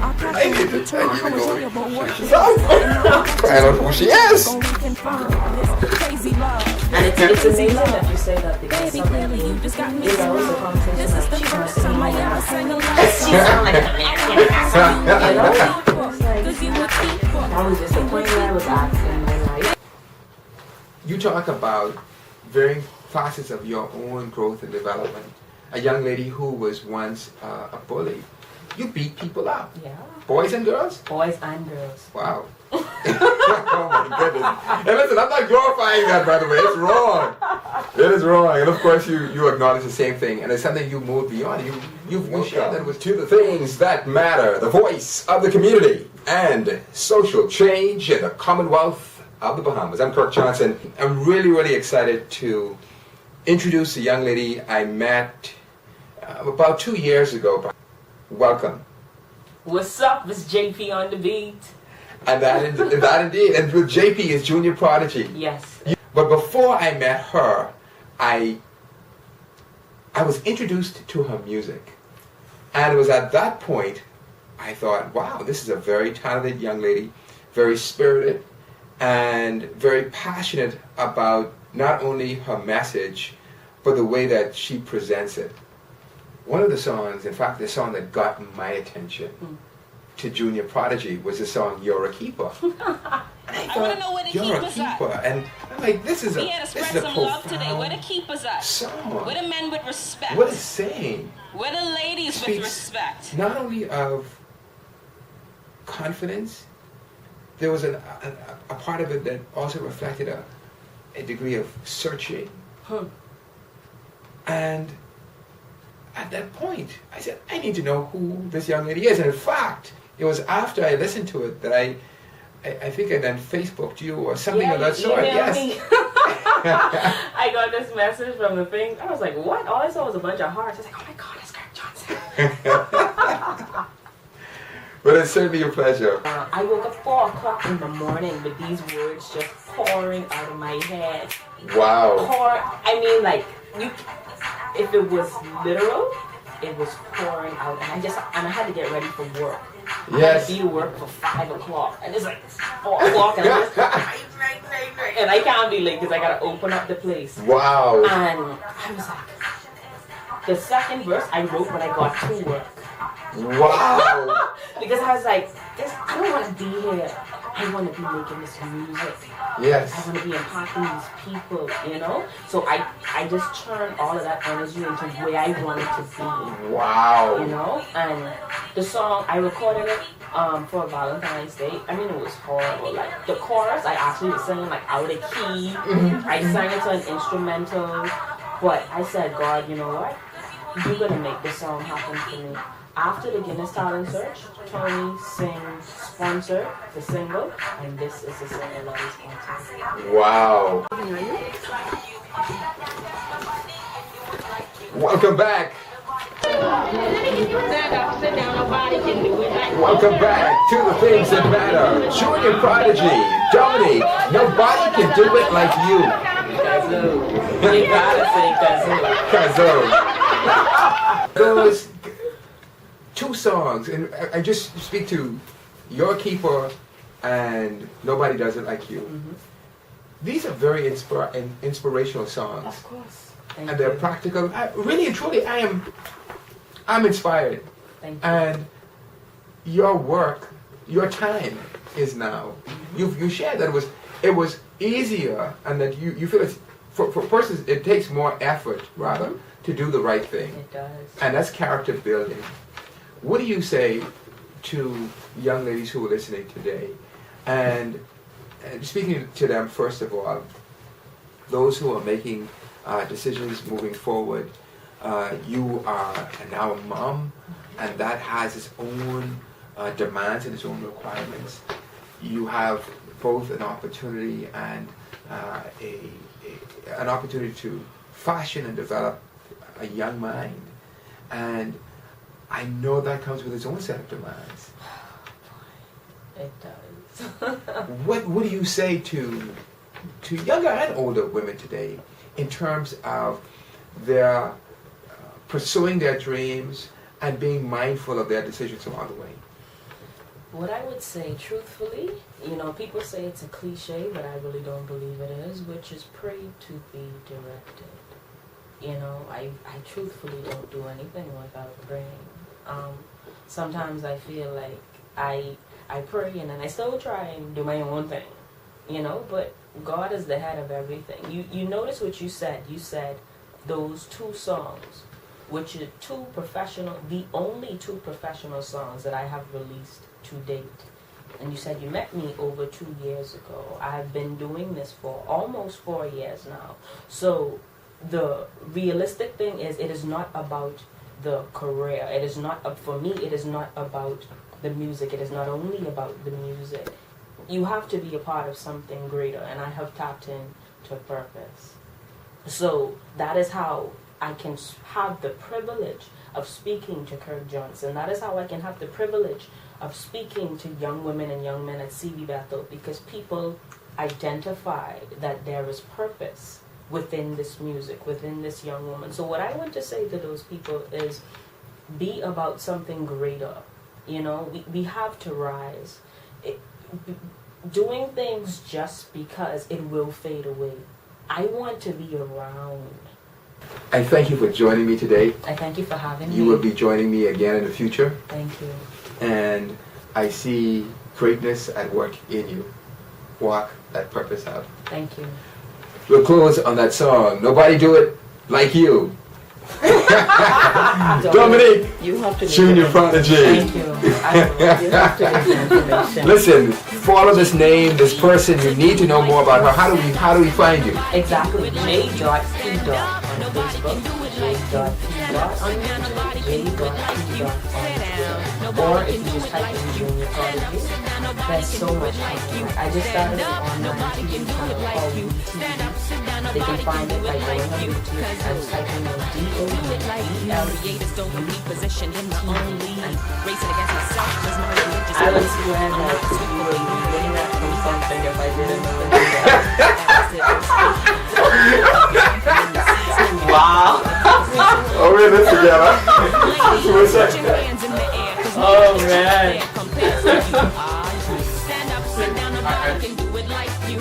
I need to go. Find out who she is. And it's amazing that you say that because somebody, you know, the conversation that she's not saying like she sound like a man. That was just the point where I was asking my life. You talk about varying facets of your own growth and development. A young lady who was once a bully. You beat people up. Yeah. Boys and girls? Boys and girls. Wow. Oh my goodness. And listen, I'm not glorifying that, by the way. It's wrong. It is wrong. And of course you acknowledge the same thing. And it's something you moved beyond. You shared that with To the things that matter, the voice of the community, and social change in the Commonwealth of the Bahamas. I'm Kirk Johnson. I'm really, really excited to introduce a young lady I met about 2 years ago. Welcome. What's up? It's J.P.OnDaBeat. And that indeed. And with JP is Junior Prodigy. Yes. But before I met her, I was introduced to her music. And it was at that point I thought, wow, this is a very talented young lady, very spirited, and very passionate about not only her message, but the way that she presents it. One of the songs, in fact, the song that got my attention to Junior Prodigy was the song "You're a Keeper." And I want to know where the "You're a keepers at." keeper," and I'm like, "This is We a had to this spread is a some love today. profound Where the keepers at? song." Where the men with respect? What it's saying Where the ladies with speaks respect? not only of confidence. There was a part of it that also reflected a degree of searching. And at that point, I said, I need to know who this young lady is. And in fact, it was after I listened to it that I think I then Facebooked you or something of that sort. Yes. I got this message from the thing. I was like, what? All I saw was a bunch of hearts. I was like, oh my God, it's Kirk Johnson. But it's certainly a pleasure. I woke up 4 o'clock in the morning with these words just pouring out of my head. Wow. I mean, like, if it was literal, it was pouring out. And I had to get ready for work. I had to be to work for 5 o'clock. And it's like 4 o'clock and I'm just right. And I can't be late because I got to open up the place. Wow. And I was like, the second verse I wrote when I got to work. Wow. Because I was like, I don't want to be here. I want to be making this music. Yes. I want to be impacting these people, you know? So I just turned all of that energy into where I wanted to be. Wow. You know? And the song, I recorded it for Valentine's Day. I mean, it was horrible. Like, the chorus, I actually was singing, like, out of key. I sang it to an instrumental. But I said, God, you know what? You're going to make this song happen for me. After the Guinness Talent Search, Tony Singh sponsored the single, and this is the single that is sponsored. Wow. Welcome back. Welcome back to the things that matter. Junior Prodigy, Dominique, nobody can do it like you. Kazoo. You gotta say Kazoo. Kazoo. Those 2 songs, and I just speak to Your Keeper and Nobody Does It Like You. These are very inspirational songs. Of course. And they're practical. Really and truly, I'm inspired. Thank you. And your work, your time is now. You shared that it was easier, and that you feel it's, for persons it takes more effort rather to do the right thing. It does. And that's character building. What do you say to young ladies who are listening today? And speaking to them, first of all, those who are making decisions moving forward, you are now a mom, and that has its own demands and its own requirements. You have both an opportunity and an opportunity to fashion and develop a young mind. And I know that comes with its own set of demands. It does. What do you say to younger and older women today in terms of their pursuing their dreams and being mindful of their decisions along the way? What I would say, truthfully, people say it's a cliche, but I really don't believe it is, which is pray to be directed. I truthfully don't do anything without praying. Sometimes I feel like I pray and then I still try and do my own thing, but God is the head of everything. You notice what you said. You said those two songs, which are the only two professional songs that I have released to date. And you said you met me over 2 years ago. I've been doing this for almost 4 years now. So the realistic thing is it is not about the career. It is not, for me, it is not about the music. It is not only about the music. You have to be a part of something greater, and I have tapped into purpose. So that is how I can have the privilege of speaking to Kirk Johnson. That is how I can have the privilege of speaking to young women and young men at CB Bethel, because people identify that there is purpose within this music, within this young woman. So what I want to say to those people is be about something greater. We have to rise. Doing things just because it will fade away. I want to be around. I thank you for joining me today. I thank you for having me. You will be joining me again in the future. Thank you. And I see greatness at work in you. Walk that purpose out. Thank you. We'll close on that song. Nobody do it like you. Dominique, you have to Junior Prodigy. Thank you. You have to get the information. Listen, follow this name, this person. You need to know more about her. How do we find you? Exactly. J.P. on Facebook. J.P. on YouTube. J.P. on Twitter. Or if you just type in Junior Prodigy, there's so much content. I just started on the YouTube channel called YouTube. They can find it by going on YouTube and typing in I would swear that you would be looking at from something if I didn't know. Wow. Oh, we're in this together. Oh, man. Stand up, sit down, I can do it like you.